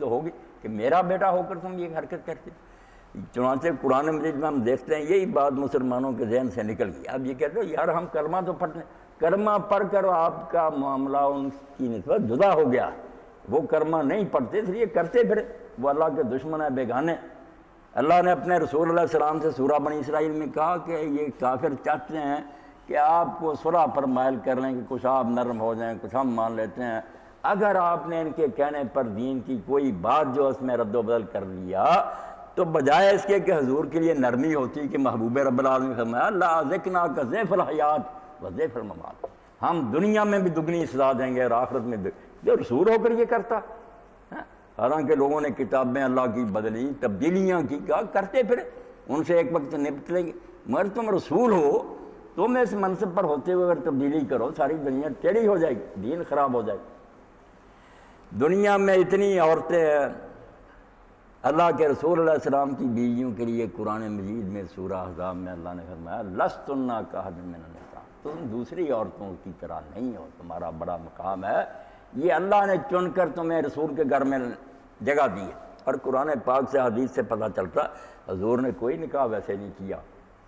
تو ہوگی کہ میرا بیٹا ہو کر تم یہ حرکت کرتے. چنانچہ قرآن مجید میں ہم دیکھتے ہیں یہی بات مسلمانوں کے ذہن سے نکل گئی. اب یہ کہتے ہو یار ہم کلمہ تو پڑھتے ہیں، کلمہ پڑھ کر آپ کا معاملہ ان کی نسبت جدا ہو گیا. وہ کلمہ نہیں پڑھتے اس لیے کرتے پھر وہ اللہ کے دشمن ہیں، بیگانے. اللہ نے اپنے رسول علیہ السلام سے سورہ بنی اسرائیل میں کہا کہ یہ کافر چاہتے ہیں کہ آپ کو صلح پر مائل کر لیں کہ کچھ آپ نرم ہو جائیں، کچھ ہم مان لیتے ہیں. اگر آپ نے ان کے کہنے پر دین کی کوئی بات جو اس میں رد و بدل کر دیا تو بجائے اس کے کہ حضور کے لیے نرمی ہوتی کہ محبوب رب العالمین نے فرمایا لا ذکنا کا ضیف الحیات و ضیف الممات، ہم دنیا میں بھی دگنی سزا دیں گے اور آخرت میں جو رسول ہو کر یہ کرتا. حالانکہ لوگوں نے کتابیں اللہ کی بدلی، تبدیلیاں کی، کہا کرتے پھر ان سے ایک وقت نپٹ لیں گے. مگر تم رسول ہو، تم اس منصب پر ہوتے ہوئے اگر تبدیلی کرو ساری دنیا ٹیڑھی ہو جائے گی، دین خراب ہو جائے گی. دنیا میں اتنی عورتیں ہیں. اللہ کے رسول علیہ السلام کی بیویوں کے لیے قرآن مجید میں سورہ احزاب میں اللہ نے فرمایا لستن کاحد من النساء، تم دوسری عورتوں کی طرح نہیں ہو، تمہارا بڑا مقام ہے. یہ اللہ نے چن کر تمہیں رسول کے گھر میں جگہ دی ہے. اور قرآن پاک سے حدیث سے پتہ چلتا حضور نے کوئی نکاح ویسے نہیں کیا.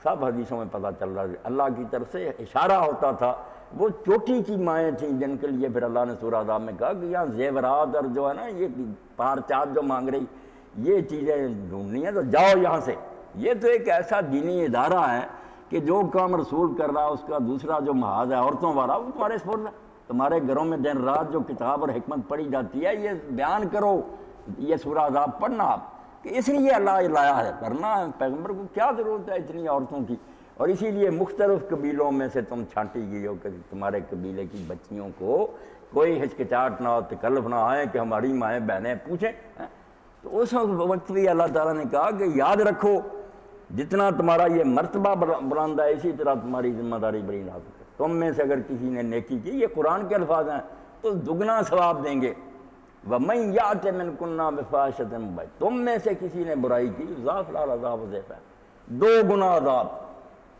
سب حدیثوں میں پتہ چل رہا ہے اللہ کی طرف سے اشارہ ہوتا تھا. وہ چوٹی کی مائیں تھیں جن کے لیے پھر اللہ نے سورہ احزاب میں کہا کہ یہاں زیورات اور جو ہے نا یہ پار چار جو مانگ رہی یہ چیزیں ڈھونڈنی ہیں تو جاؤ یہاں سے. یہ تو ایک ایسا دینی ادارہ ہے کہ جو کام رسول کر رہا اس کا دوسرا جو محاذ ہے عورتوں والا وہ تمہارے سپرد ہے. تمہارے گھروں میں دن رات جو کتاب اور حکمت پڑھی جاتی ہے یہ بیان کرو. یہ سورہ احزاب پڑھنا آپ کہ اس لیے اللہ لایا ہے، ورنہ پیغمبر کو کیا ضرورت ہے اتنی عورتوں کی. اور اسی لیے مختلف قبیلوں میں سے تم چھانٹی گئی ہو کہ تمہارے قبیلے کی بچیوں کو کوئی ہچکچاہٹ نہ ہو، تکلف نہ آئے کہ ہماری مائیں بہنیں پوچھیں. تو اس وقت بھی اللہ تعالیٰ نے کہا کہ یاد رکھو جتنا تمہارا یہ مرتبہ بلند ہے اسی طرح تمہاری ذمہ داری بڑی نازک ہے. تم میں سے اگر کسی نے نیکی کی، یہ قرآن کے الفاظ ہیں، تو دگنا ثواب دیں گے. وَمَن يَأْتِ مِنْكُنَّ بِفَاحِشَةٍ مُبِينَةٍ، تم میں سے کسی نے برائی کی ضعف العذاب ضعفین، 2 گنا عذاب.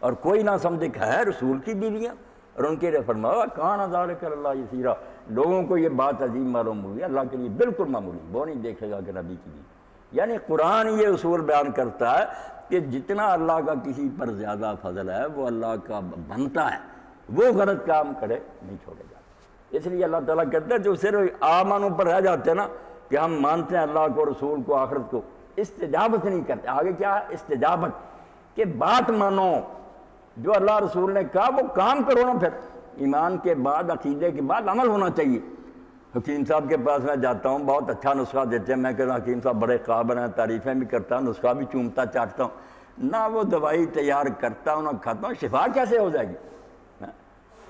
اور کوئی نہ سمجھے کہ ہے رسول کی بیویاں. اور ان کے لیے فرمایا کان ذالک علی اللہ یسیرا، لوگوں کو یہ بات عظیم معلوم ہوئی، اللہ کے لیے بالکل معمولی، وہ نہیں دیکھے گا کہ نبی کی بیوی. یعنی قرآن یہ اصول بیان کرتا ہے کہ جتنا اللہ کا کسی پر زیادہ فضل ہے وہ اللہ کا بنتا ہے، وہ غلط کام کرے نہیں چھوڑے گا. اس لیے اللہ تعالیٰ کہتا ہے جو صرف آمانوں پر رہ جاتے ہیں نا کہ ہم مانتے ہیں اللہ کو، رسول کو، آخرت کو، استجابت نہیں کرتے. آگے کیا ہے استجابت، کہ بات مانو، جو اللہ رسول نے کہا وہ کام کرو نا. پھر ایمان کے بعد عقیدے کے بعد عمل ہونا چاہیے. حکیم صاحب کے پاس میں جاتا ہوں، بہت اچھا نسخہ دیتے ہیں، میں کہتا ہوں حکیم صاحب بڑے قابل ہیں، تعریفیں بھی کرتا ہوں، نسخہ بھی چومتا چاٹتا ہوں. نہ وہ دوائی تیار کرتا ہوں نہ کھاتا ہوں، شفا کیسے ہو جائے گی؟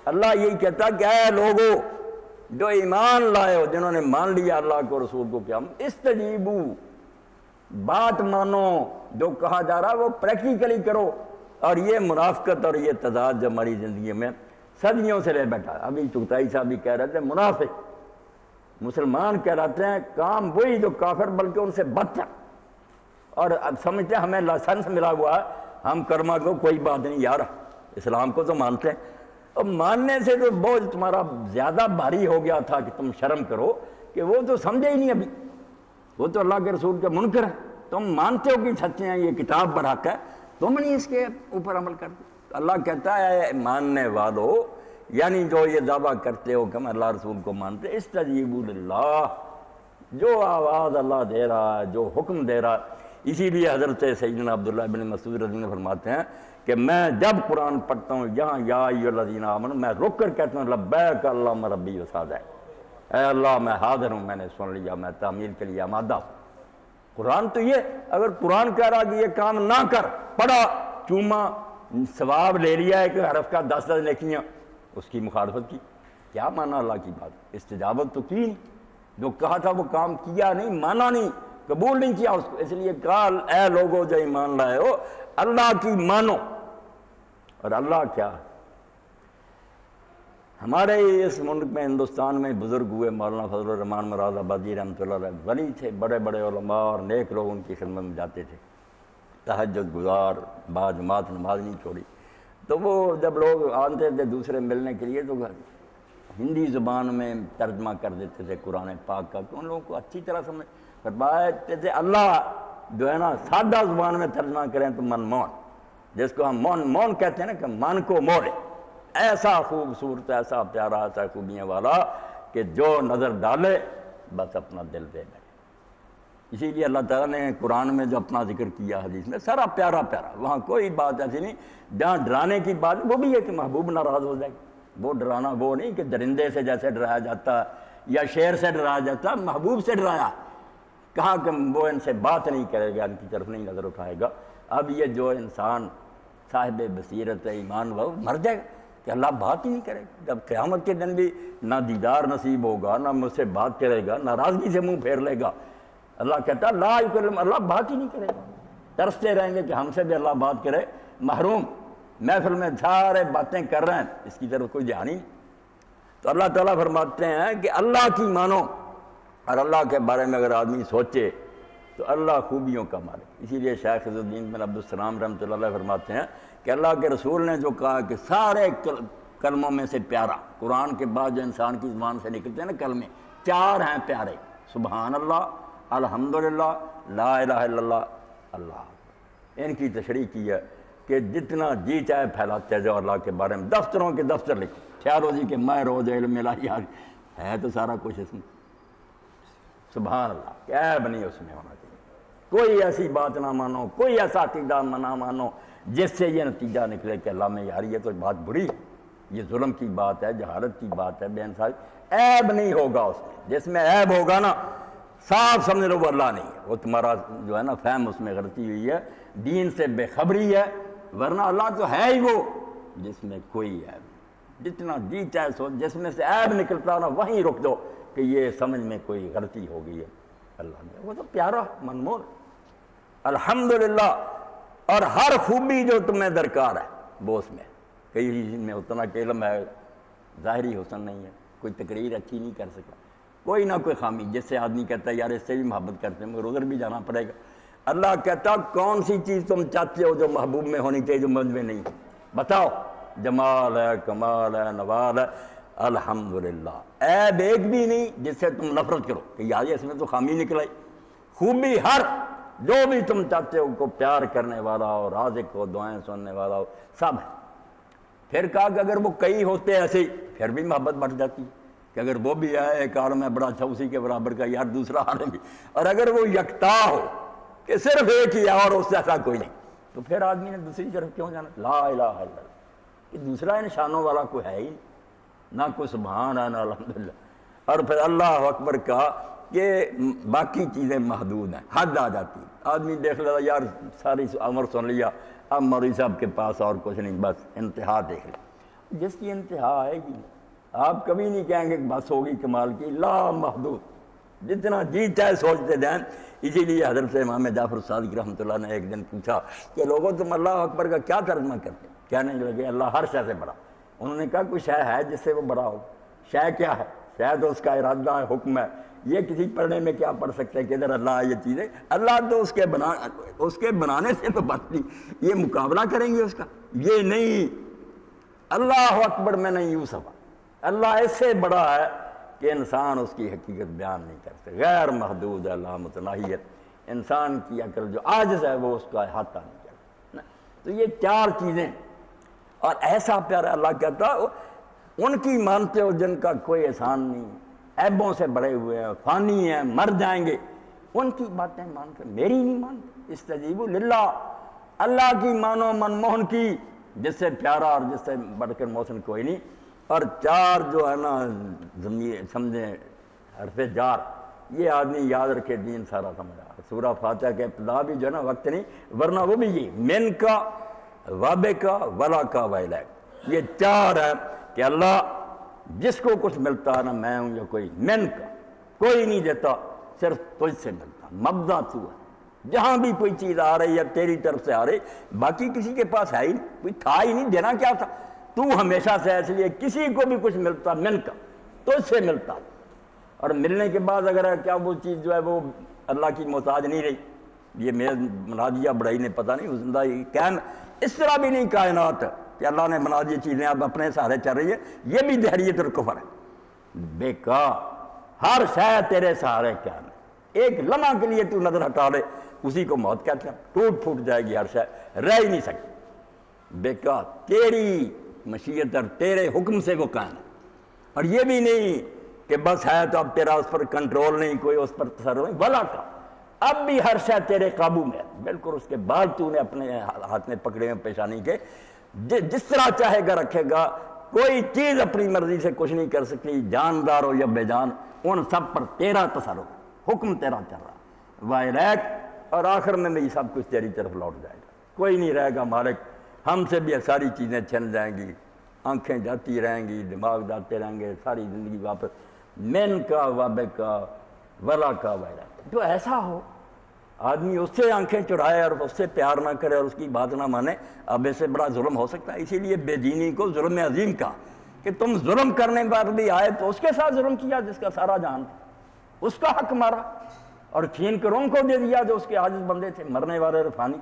اللہ یہی کہتا کہ اے لوگو جو ایمان لائے ہو، جنہوں نے مان لیا اللہ کو، رسول کو، کیا استجیبو، بات مانو، جو کہا جا رہا وہ پریکٹیکلی کرو. اور یہ منافقت اور یہ تضاد جو ہماری زندگی میں صدیوں سے رہ بیٹھا. ابھی چغتائی صاحب بھی کہہ رہے تھے منافق مسلمان کہلاتے ہیں، کام وہی جو کافر بلکہ ان سے بدتر. اور اب سمجھتے ہیں ہمیں لائسنس ملا ہوا ہے، ہم کرما کو کوئی بات نہیں یار، اسلام کو تو مانتے ہیں. اور ماننے سے تو بوجھ تمہارا زیادہ بھاری ہو گیا تھا کہ تم شرم کرو کہ وہ تو سمجھے ہی نہیں ابھی، وہ تو اللہ کے رسول کے منکر ہیں. تم مانتے ہو کہ سچے ہیں، یہ کتاب پر حق ہے، تم نہیں اس کے اوپر عمل کرتے. اللہ کہتا ہے ماننے والو، یعنی جو یہ دعویٰ کرتے ہو کہ ہم اللہ رسول کو مانتے، استجیبوا للہ، جو آواز اللہ دے رہا ہے، جو حکم دے رہا ہے. اسی لیے حضرت سیدنا عبداللہ بن مسعود رضی اللہ عنہ فرماتے ہیں کہ میں جب قرآن پڑھتا ہوں یہاں یا ایھا الذین آمنوا، میں رک کر کہتا ہوں لبیک اللہم ربی وسعدیک، اے اللہ میں حاضر ہوں، میں نے سن لیا، میں تعمیل کے لیے آمادہ ہوں. قرآن تو یہ، اگر قرآن کہہ رہا کہ یہ کام نہ کر، پڑھا، چوما، ثواب لے لیا ہے کہ حرف کا 10 نیکیاں، اس کی مخالفت کی، کیا مانا اللہ کی بات؟ استجابت تو کی نہیں، جو کہا تھا وہ کام کیا نہیں، مانا نہیں، قبول نہیں کیا اس کو. اس لیے کہا اے لوگو جو ایمان لائے ہو اللہ کی مانو. اور اللہ کیا، ہمارے اس ملک میں ہندوستان میں بزرگ ہوئے مولانا فضل الرحمان مراد آبادی رحمۃ اللہ علیہ، ولی تھے، بڑے بڑے علماء اور نیک لوگ ان کی خدمت میں جاتے تھے، تہجد گزار، باجماعت نماز نہیں چھوڑی. تو وہ جب لوگ آتے تھے دوسرے ملنے کے لیے تو ہندی زبان میں ترجمہ کر دیتے تھے قرآن پاک کا، کہ ان لوگوں کو اچھی طرح سمجھ. فرمایا جیسے اللہ جو ہے نا سادہ زبان میں ترجمہ کریں تو منمون، جس کو ہم مون کہتے ہیں نا کہ من کو موڑے، ایسا خوبصورت، ایسا پیارا، ایسا خوبیاں والا کہ جو نظر ڈالے بس اپنا دل دے دے۔ اسی لیے اللہ تعالیٰ نے قرآن میں جو اپنا ذکر کیا حدیث میں سارا پیارا پیارا، وہاں کوئی بات ایسی نہیں جہاں ڈرانے کی بات، وہ بھی ہے کہ محبوب ناراض ہو جائے گا، وہ ڈرانا وہ نہیں کہ درندے سے جیسے ڈرایا جاتا یا شیر سے ڈرایا جاتا، محبوب سے ڈرایا، کہا کہ وہ ان سے بات نہیں کرے گا، ان کی طرف نہیں نظر اٹھائے گا۔ اب یہ جو انسان صاحب بصیرت ایمان وہ مر جائے گا کہ اللہ بات ہی نہیں کرے گا، جب قیامت کے دن بھی نہ دیدار نصیب ہوگا، نہ مجھ سے بات کرے گا، ناراضگی سے منہ پھیر لے گا۔ اللہ کہتا لا یکلم، اللہ بات ہی نہیں کرے گا، ترستے رہیں گے کہ ہم سے بھی اللہ بات کرے، محروم، محفل میں سارے باتیں کر رہے ہیں، اس کی طرف کوئی دھیان ہی نہیں۔ تو اللہ تعالیٰ فرماتے ہیں کہ اللہ کی مانو، اور اللہ کے بارے میں اگر آدمی سوچے تو اللہ خوبیوں کا مالک۔ اسی لیے شیخ عز الدین بن عبدالسلام رحمۃ اللہ علیہ فرماتے ہیں کہ اللہ کے رسول نے جو کہا کہ سارے کلموں میں سے پیارا، قرآن کے بعد جو انسان کی زبان سے نکلتے ہیں نا کلمے، 4 ہیں پیارے، سبحان اللہ، الحمدللہ، لا الہ الا اللہ، اللہ۔ ان کی تشریح کی ہے کہ جتنا جی چاہے پھیلاتے جاؤ اللہ کے بارے میں، دفتروں کے دفتر لکھو، تھیالوجی کے میں روز علم الہیات ہے تو سارا کچھ اس میں، سبحان اللہ، عیب نہیں اس میں ہونا چاہیے، کوئی ایسی بات نہ مانو، کوئی ایسا عقیدہ نہ مانو جس سے یہ نتیجہ نکلے کہ اللہ میں یار یہ تو بات بری، یہ ظلم کی بات ہے، جہالت کی بات ہے، بے انصافی، عیب نہیں ہوگا اس میں، جس میں عیب ہوگا نا صاف سمجھ لو وہ اللہ نہیں ہے، وہ تمہارا جو ہے نا فہم اس میں غلطی ہوئی ہے، دین سے بے خبری ہے، ورنہ اللہ تو ہے ہی وہ جس میں کوئی عیب نہیں۔ جتنا جی چاہے سو، جس میں سے عیب نکلتا نا وہیں رک دو کہ یہ سمجھ میں کوئی غلطی ہو گئی ہے، اللہ نے وہ تو پیارا منمول، الحمدللہ۔ اور ہر خوبی جو تمہیں درکار ہے وہ اس میں، کئی چیز میں اتنا کہ علم ہے، ظاہری حسن نہیں ہے، کوئی تقریر اچھی نہیں کر سکا، کوئی نہ کوئی خامی، جس سے آدمی کہتا ہے یار اس سے بھی محبت کرتے ہیں مگر ادھر بھی جانا پڑے گا۔ اللہ کہتا کون سی چیز تم چاہتے ہو جو محبوب میں ہونی چاہیے جو مجھ میں نہیں، بتاؤ، جمال ہے، کمال ہے، نوال ہے، الحمدللہ، عیب ایک بھی نہیں جس سے تم نفرت کرو کہ یار اس میں تو خامی نکلائی، خوبی ہر جو بھی تم چاہتے ہو کو پیار کرنے والا ہو، رازق ہو، دعائیں سننے والا ہو، سب ہے۔ پھر کہا کہ اگر وہ کئی ہوتے ایسے ہی پھر بھی محبت بڑھ جاتی ہے کہ اگر وہ بھی ہے ایک عالم ہے بڑا اچھا اسی کے برابر کا یار دوسرا عالم بھی، اور اگر وہ یکتا ہو کہ صرف ایک ہی ہے اور اس سے ایسا کوئی نہیں، تو پھر آدمی نے دوسری طرف کیوں جانا؟ لا الہ الا اللہ، کہ دوسرا نشانوں والا کوئی ہے ہی نہیں، نہ کوئی سبحان ہے نہ الحمدللہ۔ اور پھر اللہ اکبر کہا کہ باقی چیزیں محدود ہیں، حد آ جاتی ہے، آدمی دیکھ لیتا یار ساری عمر سن لیا، اب مولوی صاحب کے پاس اور کچھ نہیں، بس انتہا دیکھ لیا، جس کی انتہا آئے گی آپ کبھی نہیں کہیں گے کہ بس ہوگی کمال کی، لا محدود، جتنا جی چاہے سوچتے جائیں۔ اسی لیے حضرت امام جعفر صادق رحمۃ اللہ نے ایک دن پوچھا کہ لوگوں تم اللہ اکبر کا کیا ترجمہ کرتے؟ کہنے لگے اللہ ہر شے سے بڑا۔ انہوں نے کہا کوئی شے ہے جس سے وہ بڑا ہو؟ شے کیا ہے؟ شے تو اس کا ارادہ ہے، حکم ہے، یہ کسی پڑھنے میں کیا پڑھ سکتے ہیں کہ ادھر اللہ ہے یہ چیزیں، اللہ تو اس کے بنانے سے تو بات نہیں، یہ مقابلہ کریں گے اس کا، یہ نہیں، اللہ اکبر میں نہیں یوں سوا، اللہ اس سے بڑا ہے کہ انسان اس کی حقیقت بیان نہیں کرتے، غیر محدود ہے، اللہ متناہی، انسان کی عقل جو عاجز ہے وہ اس کا احاطہ نہیں کرتا۔ تو یہ 4 چیزیں، اور ایسا پیارا اللہ کہتا ان کی مانتے ہو جن کا کوئی احسان نہیں، عیبوں سے بڑے ہوئے ہیں، فانی ہیں، مر جائیں گے، ان کی باتیں مانتے، میری نہیں مانتے۔ استجیبوا للہ، اللہ کی مانو، منموہن کی، جس سے پیارا اور جس سے بڑھ کر محسن کوئی نہیں۔ اور 4 جو ہے نا سمجھیں حرف جار، یہ آدمی یاد رکھے دین سارا سمجھا۔ سورہ فاتحہ کے ابتدا بھی جو ہے نا وقت نہیں، ورنہ وہ بھی یہ من کا، وابے کا، ولا کا، ویلیک، یہ 4 ہے کہ اللہ جس کو کچھ ملتا ہے نا، میں ہوں یا کوئی، من کا کوئی نہیں دیتا، صرف تجھ سے ملتا، مبدا تو ہے، جہاں بھی کوئی چیز آ رہی ہے تیری طرف سے آ رہی، باقی کسی کے پاس ہے ہی نہیں، کوئی تھا ہی نہیں، دینا کیا تھا، تو ہمیشہ سے، اس لیے کسی کو بھی کچھ ملتا من کا، تجھ سے ملتا، اور ملنے کے بعد اگر کیا وہ چیز جو ہے وہ اللہ کی محتاج نہیں رہی، یہ میں بنا دیا بڑائی نے پتہ نہیں زندہ کہن، اس طرح بھی نہیں کائنات کہ اللہ نے بنا دی چیزیں اب اپنے سہارے چل رہی ہے، یہ بھی دہریت اور کفر ہے، بیکار، ہر شے تیرے سہارے کیا ہے، ایک لمحہ کے لیے تو نظر ہٹا لے اسی کو موت کہتے ہیں، ٹوٹ پھوٹ جائے گی ہر شے، رہ ہی نہیں سکتی۔ بیکار تیری مشیت اور تیرے حکم سے وہ قائم ہے، اور یہ بھی نہیں کہ بس ہے تو اب تیرا اس پر کنٹرول نہیں، کوئی اس پر تصرف نہیں، بلا کا اب بھی ہر شے تیرے قابو میں ہے بالکل۔ اس کے بعد تو نے اپنے ہاتھ میں پکڑے ہیں پیشانی کے، جس طرح چاہے گا رکھے گا، کوئی چیز اپنی مرضی سے کچھ نہیں کر سکتی، جاندار ہو یا بے جان، ان سب پر تیرا تصرف، حکم تیرا چل رہا وائلیک، اور آخر میں یہ سب کچھ تیری طرف لوٹ جائے گا، کوئی نہیں رہے گا مالک، ہم سے بھی ساری چیزیں چھن جائیں گی، آنکھیں جاتی رہیں گی، دماغ جاتے رہیں گے، ساری زندگی واپس من کا وابے کا ولا کا وائلیک۔ جو ایسا ہو آدمی اس سے آنکھیں چرائے اور اس سے پیار نہ کرے اور اس کی بات نہ مانے، اب اس سے بڑا ظلم ہو سکتا ہے۔ اسی لیے بے دینی کو ظلم عظیم کہا کہ تم ظلم کرنے پر بھی آئے تو اس کے ساتھ ظلم کیا جس کا سارا جہان تھا، اس کا حق مارا اور چھین کر ان کو دے دیا جو اس کے عاجز بندے تھے، مرنے والے رفانی۔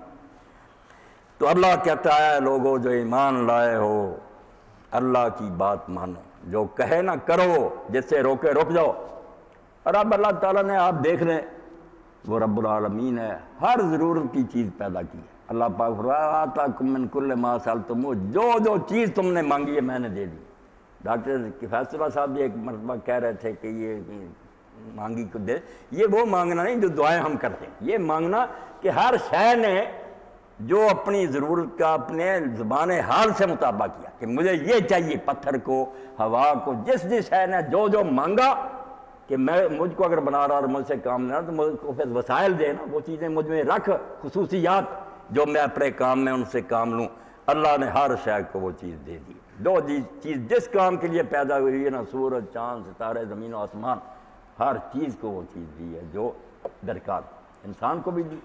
تو اللہ کہتا ہے لوگوں جو ایمان لائے ہو اللہ کی بات مانو، جو کہے نہ کرو، جس سے روکے رک جاؤ۔ اور اب اللہ تعالیٰ نے آپ دیکھ لیں وہ رب العالمین ہے، ہر ضرورت کی چیز پیدا کی ہے۔ اللہ پاک آتاکم من کل ما سألتموہ، جو چیز تم نے مانگی ہے میں نے دے دی۔ ڈاکٹر کفایت اللہ صاحب بھی ایک مرتبہ کہہ رہے تھے کہ یہ مانگی کو دے، یہ وہ مانگنا نہیں جو دعائیں ہم کرتے ہیں، یہ مانگنا کہ ہر شے نے جو اپنی ضرورت کا اپنے زبان حال سے مطابقہ کیا کہ مجھے یہ چاہیے، پتھر کو، ہوا کو، جس شے نے جو مانگا کہ میں مجھ کو اگر بنا رہا اور مجھ سے کام لینا تو مجھ کو پھر وسائل دے نا، وہ چیزیں مجھ میں رکھ، خصوصیات جو میں اپنے کام میں ان سے کام لوں۔ اللہ نے ہر شے کو وہ چیز دے دی، جو چیز جس کام کے لیے پیدا ہوئی ہے نا، سورج، چاند، ستارے، زمین و آسمان، ہر چیز کو وہ چیز دی ہے جو درکار، انسان کو بھی دی۔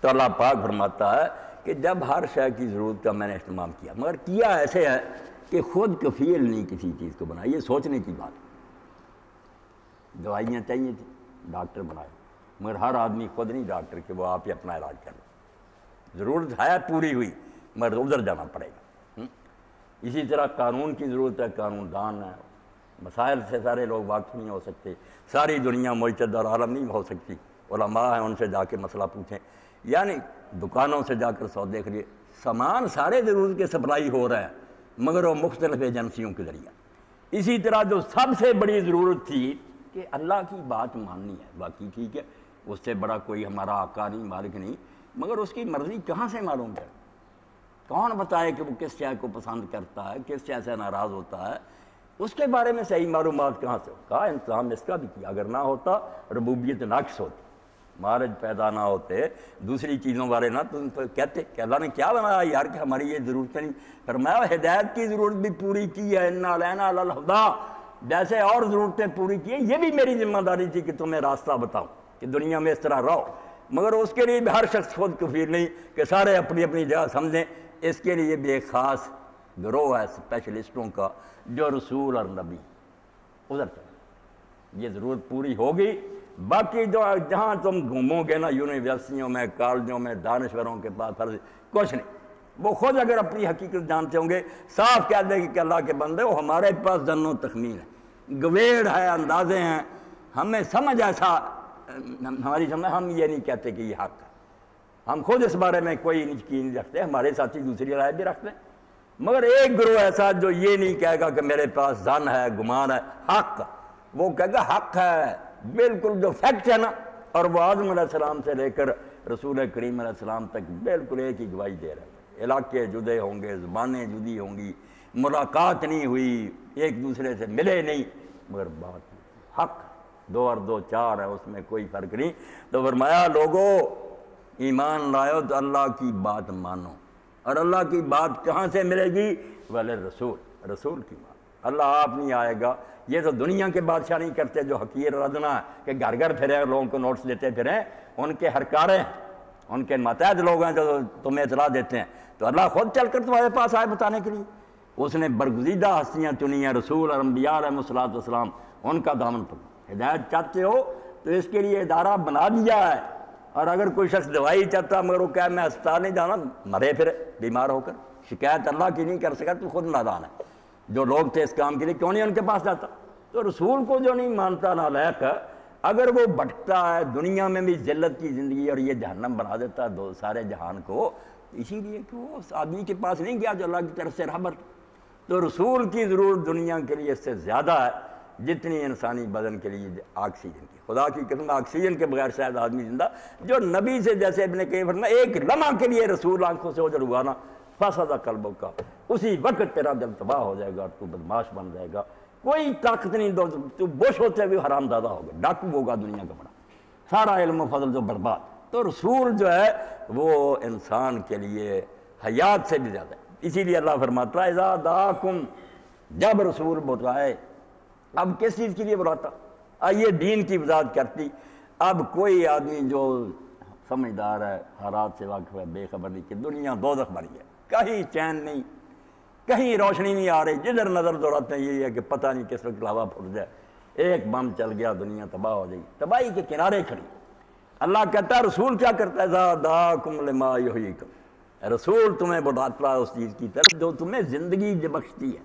تو اللہ پاک فرماتا ہے کہ جب ہر شے کی ضرورت کا میں نے اہتمام کیا، مگر کیا ایسے ہے کہ خود کفیل نہیں کسی چیز کو بنائی، یہ سوچنے کی بات ہے۔ دوائیاں چاہیے تھیں، ڈاکٹر بنائے، مگر ہر آدمی خود نہیں ڈاکٹر کہ وہ آپ ہی اپنا علاج کرے، ضرورت ہے پوری ہوئی مگر ادھر جانا پڑے گا۔ اسی طرح قانون کی ضرورت ہے، قانون دان ہے، مسائل سے سارے لوگ واقف نہیں ہو سکتے، ساری دنیا مجتہد اور عالم نہیں ہو سکتی، علماء ہیں ان سے جا کے مسئلہ پوچھیں، یعنی دکانوں سے جا کر سودے خریدے، سامان سارے ضرورت کے سپلائی ہو رہے ہیں مگر وہ مختلف ایجنسیوں کے ذریعہ۔ اسی طرح جو سب سے بڑی ضرورت تھی کہ اللہ کی بات ماننی ہے، باقی ٹھیک ہے اس سے بڑا کوئی ہمارا آقا نہیں، مالک نہیں، مگر اس کی مرضی کہاں سے معلوم ہے؟ کون بتائے کہ وہ کس شے کو پسند کرتا ہے، کس شے سے ناراض ہوتا ہے؟ اس کے بارے میں صحیح معلومات کہاں سے ہو؟ کہا انتظام اس کا بھی کیا، اگر نہ ہوتا ربوبیت ناقص ہوتی، مارج پیدا نہ ہوتے، دوسری چیزوں بارے نہ تم تو کہتے کہ اللہ نے کیا بنایا یار کہ ہماری یہ ضرورتیں نہیں، فرمایا ہدایت کی ضرورت بھی پوری کی ہے، انا علینا للہدیٰ، جیسے اور ضرورتیں پوری کی ہیں، یہ بھی میری ذمہ داری تھی کہ تمہیں راستہ بتاؤں کہ دنیا میں اس طرح رہو، مگر اس کے لیے بھی ہر شخص خود کفیل نہیں کہ سارے اپنی اپنی جگہ سمجھیں، اس کے لیے بھی ایک خاص گروہ ہے اسپیشلسٹوں کا جو رسول اور نبی ادھر چلے، یہ ضرورت پوری ہوگی۔ باقی جو جہاں تم گھومو گے نا، یونیورسٹیوں میں، کالجوں میں، دانشوروں کے پاس فرض کچھ نہیں، وہ خود اگر اپنی حقیقت جانتے ہوں گے صاف کہہ دیں کہ اللہ کے بندے وہ ہمارے پاس ظن و تخمین ہے، گویڑ ہے، اندازے ہیں، ہمیں سمجھ ایسا، ہماری سمجھ، ہم یہ نہیں کہتے کہ یہ حق ہے، ہم خود اس بارے میں کوئی یقین نہیں رکھتے، ہمارے ساتھی دوسری رائے بھی رکھتے ہیں، مگر ایک گروہ ایسا جو یہ نہیں کہے گا کہ میرے پاس ظن ہے، گمان ہے، حق، وہ کہے گا حق ہے بالکل جو فیکٹ ہے نا، اور وہ آدم علیہ السلام سے لے کر رسول کریم علیہ السلام تک بالکل ایک ہی گواہی دے رہے ہیں، علاقے جدے ہوں گے، زبانیں جدی ہوں گی، ملاقات نہیں ہوئی، ایک دوسرے سے ملے نہیں، مگر بات حق، 2 اور 2 4 ہے، اس میں کوئی فرق نہیں۔ تو فرمایا لوگو ایمان لائو تو اللہ کی بات مانو، اور اللہ کی بات کہاں سے ملے گی؟ ولی رسول، رسول کی بات، اللہ آپ نہیں آئے گا، یہ تو دنیا کے بادشاہ نہیں کرتے جو حقیر ردنا ہے کہ گھر گھر پھرے لوگوں کو نوٹس دیتے پھریں، ان کے ہرکارے ہیں، ان کے ماتحت لوگ ہیں جو تمہیں اطلاع دیتے ہیں، تو اللہ خود چل کر تمہارے پاس آئے بتانے کے لیے، اس نے برگزیدہ ہستیاں چنی ہیں، رسول اور انبیاء علیہ الصلوۃ والسلام، ان کا دامن پکڑو، ہدایت چاہتے ہو تو اس کے لیے ادارہ بنا دیا ہے، اور اگر کوئی شخص دوائی چاہتا مگر وہ کہے میں ہسپتال نہیں جانا، مرے پھر بیمار ہو کر، شکایت اللہ کی نہیں کر سکا تو خود نادان ہے، جو لوگ تھے اس کام کے لیے کیوں نہیں ان کے پاس جاتا؟ تو رسول کو جو نہیں مانتا نالائق، اگر وہ بھٹکتا ہے دنیا میں بھی ذلت کی زندگی اور یہ جہنم بنا دیتا ہے دو سارے جہان کو، اسی لیے کہ وہ اس آدمی کے پاس نہیں گیا جو اللہ کی طرف سے رہبر. تو رسول کی ضرورت دنیا کے لیے اس سے زیادہ ہے جتنی انسانی بدن کے لیے آکسیجن کی. خدا کی قسم آکسیجن کے بغیر شاید آدمی زندہ. جو نبی سے جیسے ابن قیم فرمایا ایک لمحہ کے لیے رسول آنکھوں سے اوجھل ہوا نا فسد قلبوں کا، اسی وقت تیرا دل تباہ ہو جائے گا اور تو بدماش بن جائے گا. کوئی طاقت نہیں دو، تو بوش ہوتے ہوئے حرام زادہ ہوگا، ڈاکو ہوگا دنیا کا بڑا، سارا علم و فضل جو برباد. تو رسول جو ہے وہ انسان کے لیے حیات سے بھی زیادہ ہے. اسی لیے اللہ فرماتا ہے اذا دعاکم، جب رسول بلائے. اب کس چیز کے لیے بلاتا؟ آئیے دین کی وضاحت کرتی. اب کوئی آدمی جو سمجھدار ہے، حالات سے واقف ہے، بے خبر نہیں کہ دنیا دوزخ بنی ہے، کہیں چین نہیں، کہیں روشنی نہیں آ رہی، جدھر نظر دوڑاتے ہیں یہی ہے کہ پتہ نہیں کس وقت ہوا پھٹ جائے، ایک بم چل گیا دنیا تباہ ہو جائے گی، تباہی کے کنارے کھڑی. اللہ کہتا ہے رسول کیا کرتا ہے؟ اذا دعاکم لما یحییکم، رسول تمہیں بلاتا ہے اس چیز کی طرف جو تمہیں زندگی بخشتی ہے.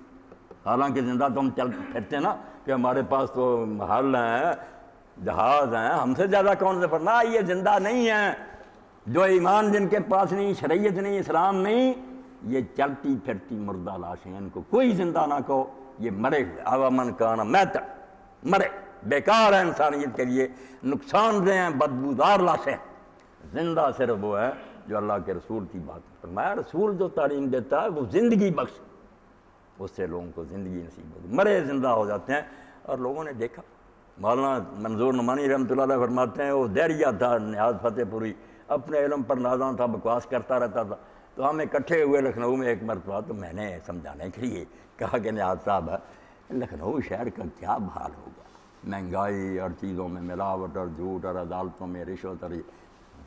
حالانکہ زندہ تو ہم چل پھرتے نا کہ ہمارے پاس تو محل ہیں، جہاز ہیں، ہم سے زیادہ کون سے پڑھنا. یہ زندہ نہیں ہیں، جو ایمان جن کے پاس نہیں، شریعت نہیں، اسلام نہیں، یہ چلتی پھرتی مردہ لاشیں. ان کو کوئی زندہ نہ کہو، یہ مرے ہوئے. اوامن کان میتا، مرے، بیکار ہے انسانیت کے لیے، نقصان دہ ہیں، بدبودار لاشیں. زندہ صرف وہ ہے جو اللہ کے رسول کی بات فرمایا. رسول جو تعلیم دیتا ہے وہ زندگی بخش، اس سے لوگوں کو زندگی نصیب ہوتی. مرے زندہ ہو جاتے ہیں. اور لوگوں نے دیکھا، مولانا منظور نعمانی رحمۃ اللہ علیہ فرماتے ہیں وہ دہریہ تھا نیاز فتح پوری، اپنے علم پر نازاں تھا، بکواس کرتا رہتا تھا. تو ہم اکٹھے ہوئے لکھنؤ میں ایک مرتبہ، تو میں نے سمجھانے کے لیے کہا کہ نیاز صاحب لکھنؤ شہر کا کیا حال ہوگا، مہنگائی اور چیزوں میں ملاوٹ اور جھوٹ اور عدالتوں میں رشوت. اور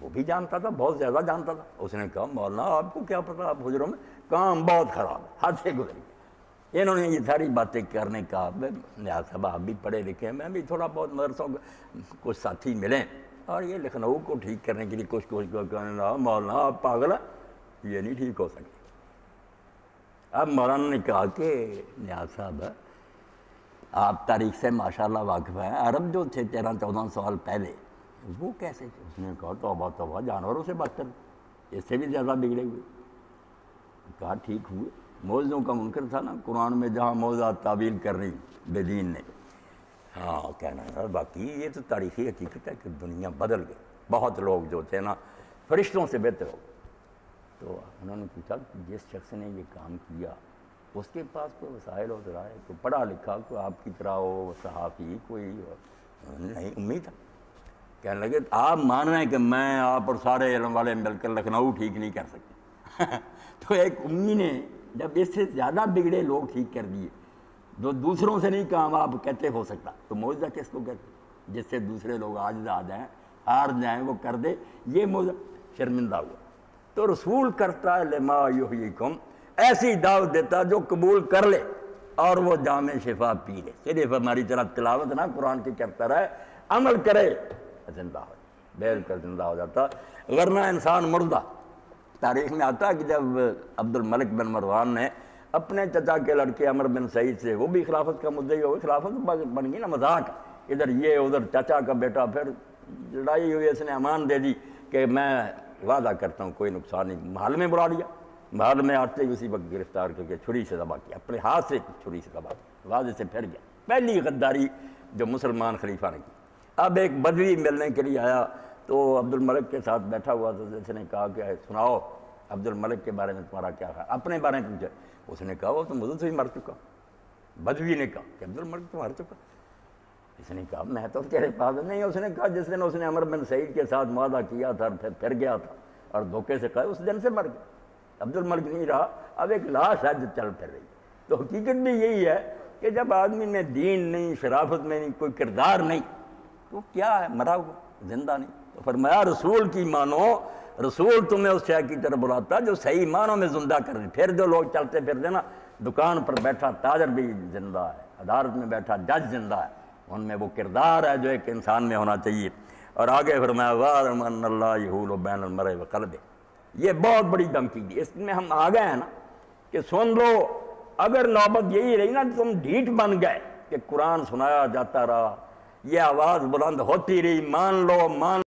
وہ بھی جانتا تھا، بہت زیادہ جانتا تھا. اس نے کہا مولانا آپ کو کیا پتا، آپ حجروں میں کام بہت خراب ہے، حد سے گزر گیا. انہوں نے یہ ساری باتیں کرنے کا، نیاز صاحب آپ بھی پڑھے لکھے ہیں، میں بھی تھوڑا بہت مدرسوں کچھ ساتھی ملیں اور یہ لکھنؤ کو ٹھیک کرنے کے لیے کچھ کرنے لگا. مولانا آپ پاگل ہیں، یہ نہیں ٹھیک ہو سکتی. اب مولانا نے کہا کہ نیاز صاحب آپ تاریخ سے ماشاءاللہ واقف ہیں، عرب جو تھے 13-14 سال پہلے وہ کیسے تھے؟ اس نے کہا توبہ توبہ، جانوروں سے بدتر، اس سے بھی زیادہ بگڑے ہوئے. کہا ٹھیک ہوئے. موعظوں کا منکر تھا نا، قرآن میں جہاں موعظات تعویل کر رہی بے دین نے. ہاں کہنا ہے باقی یہ تو تاریخی حقیقت ہے کہ دنیا بدل گئی. بہت لوگ جو تھے نا فرشتوں سے بہتر ہو. تو انہوں نے پوچھا کہ جس شخص نے یہ کام کیا اس کے پاس کوئی وسائل و ذرائع، کوئی پڑھا لکھا، کوئی آپ کی طرح ہو صحافی، کوئی نہیں امید تھا. کہنے لگے آپ مان رہے ہیں کہ میں آپ اور سارے علم والے مل کر لکھنؤ ٹھیک نہیں کر سکتے. تو ایک امی نے جب اس سے زیادہ بگڑے لوگ ٹھیک کر دیے، جو دوسروں سے نہیں کام آپ کہتے ہو سکتا، تو معجزہ کس کو کہتے؟ جس سے دوسرے لوگ عاجز آ جائیں، ہار جائیں، وہ کر دے، یہ معجزہ. شرمندہ ہوا. تو رسول کرتا ہے لما یحییکم، ایسی دعوت دیتا جو قبول کر لے اور وہ جام شفا پی لے. صرف ہماری طرح تلاوت نہ قرآن کی کرتا رہے، عمل کرے، زندہ ہو جائے، بیل کر زندہ ہو جاتا. ورنہ انسان مردہ. تاریخ میں آتا ہے کہ جب عبد الملک بن مروان نے اپنے چچا کے لڑکے عمر بن سعید سے، وہ بھی خلافت کا مدعی ہو گئے، خلافت بن گئی نا مذاق، ادھر یہ ادھر چچا کا بیٹا، پھر لڑائی ہوئی، اس نے امان دے دی کہ میں وعدہ کرتا ہوں کوئی نقصان نہیں. محل میں بلا لیا، محل میں آتے ہی اسی وقت گرفتار کر کے چھری سے ذبح کیا، اپنے ہاتھ سے چھری سے ذبح کیا، واضح سے پھر گیا. پہلی غداری جو مسلمان خلیفہ نے کی. اب ایک بدوی ملنے کے لیے آیا تو عبد الملک کے ساتھ بیٹھا ہوا تھا. اس نے کہا کہ سناؤ عبد الملک کے بارے میں تمہارا کیا ہے؟ اپنے بارے میں پوچھا. اس نے کہا وہ تو مجھے سے ہی مر چکا. بدوی نے کہا کہ عبد الملک تو مر چکا. اس نے کہا میں تو تیرے پاس نہیں. اس نے کہا جس دن اس نے عمر بن سعید کے ساتھ معاہدہ کیا تھا پھر گیا تھا اور دھوکے سے کہا اس دن سے مر گیا. عبد الملک نہیں رہا، اب ایک لاش ہے جو چل پھر رہی. تو حقیقت بھی یہی ہے کہ جب آدمی میں دین نہیں، شرافت میں نہیں، کوئی کردار نہیں، تو کیا ہے؟ مرا ہوا، زندہ نہیں. تو فرمایا رسول کی مانو، رسول تمہیں اس شے کی طرف بلاتا جو صحیح معنوں میں زندہ کر دے. پھر جو لوگ چلتے پھرتے نا، دکان پر بیٹھا تاجر بھی زندہ ہے، عدالت میں بیٹھا جج زندہ ہے، ان میں وہ کردار ہے جو ایک انسان میں ہونا چاہیے. اور آگے فرمایا وَاعْلَمْ أَنَّ اللَّهَ يَحُولُ بَيْنَ الْمَرْءِ وَقَلْبِهِ. یہ بہت بڑی دھمکی دی. اس میں ہم آ گئے ہیں نا کہ سن لو، اگر نوبت یہی رہی نا تم ڈھیٹ بن گئے کہ قرآن سنایا جاتا رہا، یہ آواز بلند ہوتی رہی، مان لو مان